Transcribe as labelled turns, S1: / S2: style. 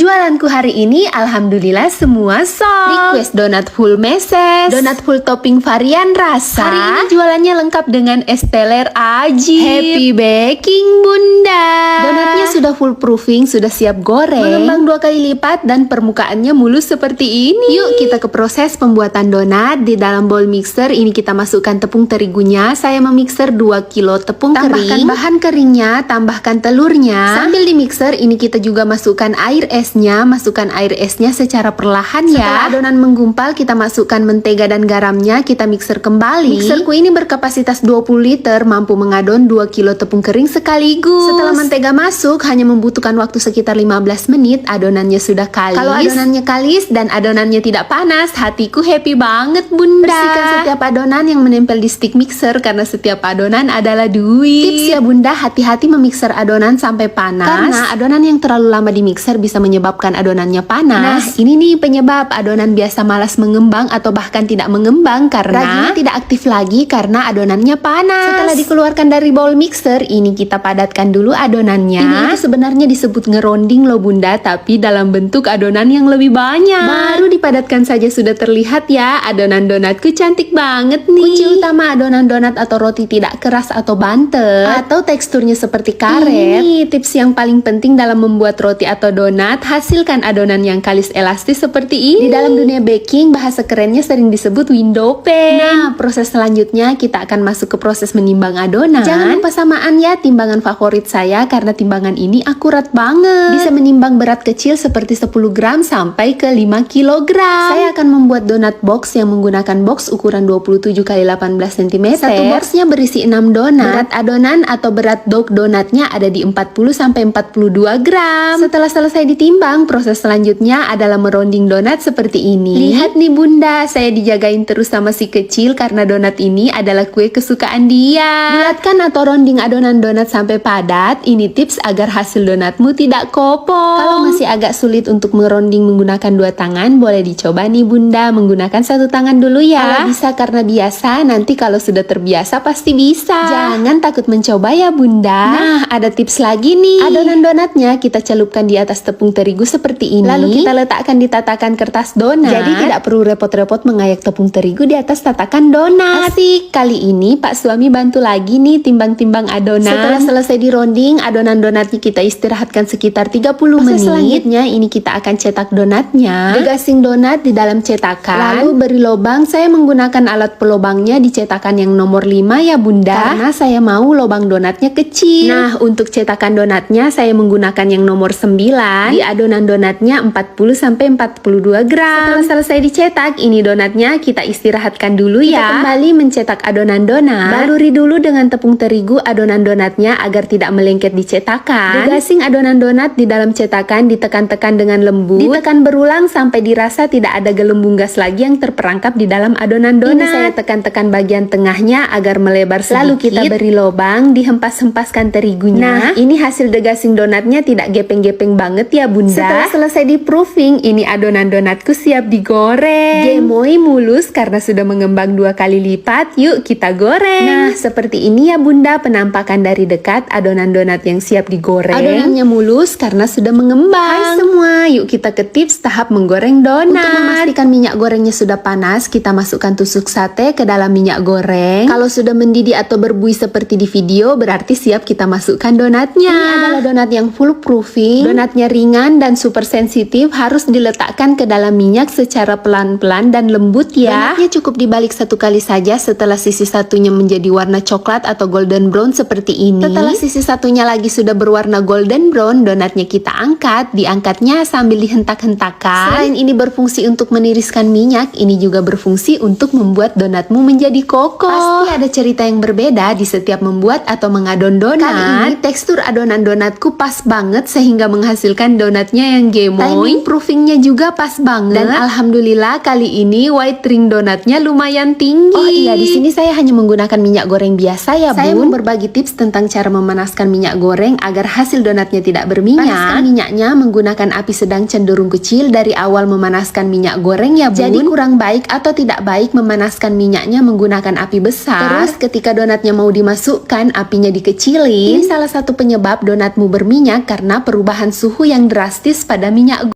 S1: Jualanku hari ini alhamdulillah semua sold. Request donat full meses, donat full topping varian rasa. Hari ini jualannya lengkap dengan es teler ajib. Happy baking bunda. Donatnya sudah full proofing, sudah siap goreng, mengembang 2 kali lipat dan permukaannya mulus seperti ini. Yuk kita ke proses pembuatan donat. Di dalam bowl mixer ini kita masukkan tepung terigunya. Saya memixer 2 kilo tepung kering. Tambahkan bahan keringnya, tambahkan telurnya. Sambil di mixer ini kita juga masukkan air esnya, secara perlahan ya. Setelah adonan menggumpal, kita masukkan mentega dan garamnya, kita mixer kembali. Mixerku ini berkapasitas 20 liter, mampu mengadon 2 kilo tepung kering sekaligus. Setelah mentega masuk, hanya membutuhkan waktu sekitar 15 menit, adonannya sudah kalis. Kalau adonannya kalis dan adonannya tidak panas, hatiku happy banget bunda. Bersihkan setiap adonan yang menempel di stick mixer, karena setiap adonan adalah duit. Tips ya bunda, hati-hati memixer adonan sampai panas, karena adonan yang terlalu lama di mixer bisa menyebabkan adonannya panas. Nah, ini nih penyebab adonan biasa malas mengembang atau bahkan tidak mengembang karena ragingnya tidak aktif lagi karena adonannya panas. Setelah dikeluarkan dari bowl mixer, ini kita padatkan dulu adonannya. Ini itu sebenarnya disebut ngeronding loh bunda, tapi dalam bentuk adonan yang lebih banyak. Baru dipadatkan saja sudah terlihat ya, adonan donatku cantik banget nih. Kunci utama adonan donat atau roti tidak keras atau bantet, atau teksturnya seperti karet. Ini tips yang paling penting dalam membuat roti atau donat, hasilkan adonan yang kalis elastis seperti ini. Di dalam dunia baking, bahasa kerennya sering disebut window pane. Nah, proses selanjutnya kita akan masuk ke proses menimbang adonan. Jangan lupa samaan ya, timbangan favorit saya karena timbangan ini akurat banget. Bisa menimbang berat kecil seperti 10 gram sampai ke 5 kilogram. Saya akan membuat donat box yang menggunakan box ukuran 27 x 18 cm. Satu boxnya berisi 6 donat. Berat adonan atau berat dough donatnya ada di 40 sampai 42 gram. Setelah selesai ditimbang, proses selanjutnya adalah meronding donat seperti ini. Lihat nih bunda, saya dijagain terus sama si kecil karena donat ini adalah kue kesukaan dia. Bulatkan atau ronding adonan donat sampai padat. Ini tips agar hasil donatmu tidak kopong. Kalau masih agak sulit untuk meronding menggunakan 2 tangan, boleh dicoba nih bunda menggunakan 1 tangan dulu ya. Kalau bisa karena biasa, nanti kalau sudah terbiasa pasti bisa. Jangan takut mencoba ya bunda. Nah, ada tips lagi nih. Adonan donatnya kita celupkan di atas tepung terigu seperti ini. Lalu kita letakkan di tatakan kertas donat. Jadi tidak perlu repot-repot mengayak tepung terigu di atas tatakan donat. Asik, kali ini Pak suami bantu lagi nih timbang-timbang adonan. Setelah selesai dironding, adonan donatnya kita istirahatkan sekitar 30 menit. Selanjutnya ini kita akan cetak donatnya. Degasing donat di dalam cetakan. Lalu beri lubang. Saya menggunakan alat pelobangnya di cetakan yang nomor 5 ya bunda. Karena saya mau lubang donatnya kecil. Nah, untuk cetakan donatnya saya menggunakan yang nomor 9. Di adonan donatnya 40 sampai 42 gram. Setelah selesai dicetak, ini donatnya kita istirahatkan dulu ya. Kita kembali mencetak adonan donat. Baluri dulu dengan tepung terigu adonan donatnya agar tidak melengket di cetakan. Degasing adonan donat di dalam cetakan, ditekan-tekan dengan lembut. Ditekan berulang sampai dirasa tidak ada gelembung gas lagi yang terperangkap di dalam adonan donat. Ini saya tekan-tekan bagian tengahnya agar melebar sedikit. Lalu kita beri lubang, dihempas-hempaskan terigunya. Nah, ini hasil degasing donatnya tidak gepeng-gepeng banget ya bunda. Setelah selesai di proofing, ini adonan donatku siap digoreng. Gemoy mulus karena sudah mengembang 2 kali lipat. Yuk kita goreng. Nah, seperti ini ya bunda penampakan dari dekat adonan donat yang siap digoreng. Adonannya mulus karena sudah mengembang. Hai semua, yuk kita ke tips tahap menggoreng donat. Untuk memastikan minyak gorengnya sudah panas, kita masukkan tusuk sate ke dalam minyak goreng. Kalau sudah mendidih atau berbuih seperti di video, berarti siap kita masukkan donatnya. Ini adalah donat yang full proofing. Donatnya ringan dan super sensitif, harus diletakkan ke dalam minyak secara pelan-pelan dan lembut ya. Donatnya cukup dibalik 1 kali saja setelah sisi satunya menjadi warna coklat atau golden brown seperti ini. Setelah sisi satunya lagi sudah berwarna golden brown, donatnya kita angkat. Diangkatnya sambil dihentak-hentakan. Selain ini berfungsi untuk meniriskan minyak, ini juga berfungsi untuk membuat donatmu menjadi kokoh. Pasti ada cerita yang berbeda di setiap membuat atau mengadon donat. Kali ini tekstur adonan donatku pas banget sehingga menghasilkan donatnya yang gemoy. Timing proofingnya juga pas banget. Dan alhamdulillah kali ini white ring donatnya lumayan tinggi. Oh iya, di sini saya hanya menggunakan minyak goreng biasa ya bun. Saya mau berbagi tips tentang cara memanaskan minyak goreng agar hasil donatnya tidak berminyak. Panaskan minyaknya menggunakan api sedang cenderung kecil dari awal memanaskan minyak goreng ya bun. Jadi kurang baik atau tidak baik memanaskan minyaknya menggunakan api besar. Terus ketika donatnya mau dimasukkan, apinya dikecilin. Ini salah satu penyebab donatmu berminyak karena perubahan suhu yang drastis pada minyak goreng.